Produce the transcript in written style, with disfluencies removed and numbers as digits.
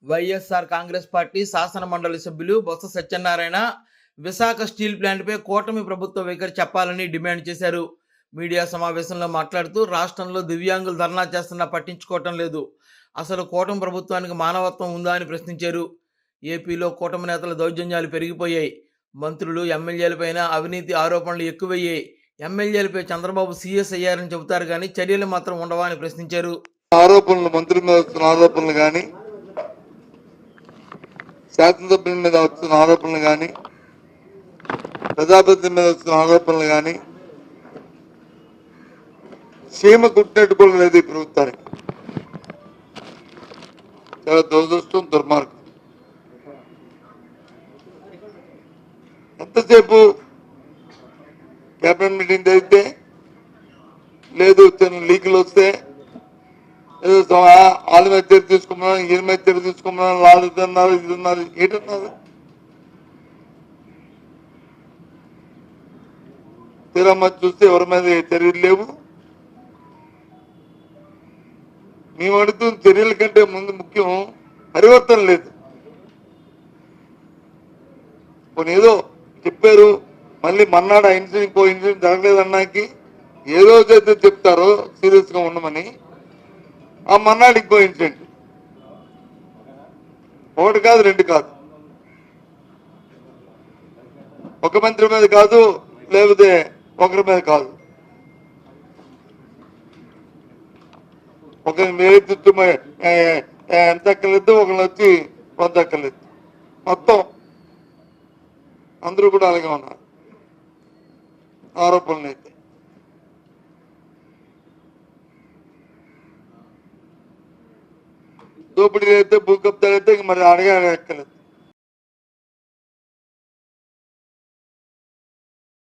YSR Congress party శాసన మండలి సభ్యులు బొత్స సత్యనారాయణ విశాఖ స్టీల్ ప్లాంట్పై కూటమి ప్రభుత్వ వైఖరి చెప్పాలని డిమాండ్ చేశారు. మీడియా సమావేశంలో మాట్లాడుతూ రాష్ట్రంలో దివ్యాంగులు ధర్నా చేస్తున్నా పట్టించుకోవటం లేదు, అసలు కూటమి ప్రభుత్వానికి మానవత్వం ఉందా అని ప్రశ్నించారు. ఏపీలో కూటమి నేతల దౌర్జన్యాలు పెరిగిపోయాయి. మంత్రులు ఎమ్మెల్యేలపైన అవినీతి ఆరోపణలు ఎక్కువయ్యాయి. ఎమ్మెల్యేలపై చంద్రబాబు సీఎస్ అయ్యారని చెబుతారు కానీ చర్యలు మాత్రం ఉండవా అని ప్రశ్నించారు. ఆరోపణలు మంత్రుల మీద వస్తున్న ఆరోపణలు కానీ, శాసనసభ్యుల మీద వస్తున్న ఆరోపణలు కానీ, ప్రజాప్రతినిధుల మీద వస్తున్న ఆరోపణలు కానీ సీమ కుట్టినట్టు కూడా లేదు ఈ ప్రభుత్వానికి. చాలా దురదృష్టం, దుర్మార్గం. ఎంతసేపు క్యాబినెట్ మీటింగ్ జరిగితే లేదు, చిన్న లీకులు వస్తే ఏదో వాళ్ళ మీద చర్య తీసుకున్నాను, ఈయన మీద చర్య తీసుకున్నాను, వాళ్ళు ఇదన్నారు, ఇది ఉన్నారు, ఏంటన్నారు? తీరమ్మ చూస్తే ఎవరి మీద చర్యలు లేవు. మేము అడుగుతున్న చర్యల కంటే ముందు ముఖ్యం పరివర్తన లేదు. కొన్ని ఏదో చెప్పారు, మళ్ళీ మన్నాడు ఇంకో ఇన్సిడెంట్ జరగలేదన్నాకి ఏదో చేస్తే చెప్తారో సీరియస్ గా ఉండమని, ఆ మన్నాడు ఇంకో ఇన్సిడెంట్. ఒకటి కాదు, రెండు కాదు, ఒక మంత్రి మీద కాదు, లేకపోతే ఒకరి మీద కాదు, ఒకరి నేతృత్వం ఎంత అక్కర్లేదు, ఒకరిని వచ్చి కొంత అక్కర్లేదు, మొత్తం అందరూ కూడా అలాగే ఉన్నారు. ఆరోపణలు అయితే దోపిడీ అయితే, భూ కబ్జాలు అయితే మరి అడగక్కర్లేదు.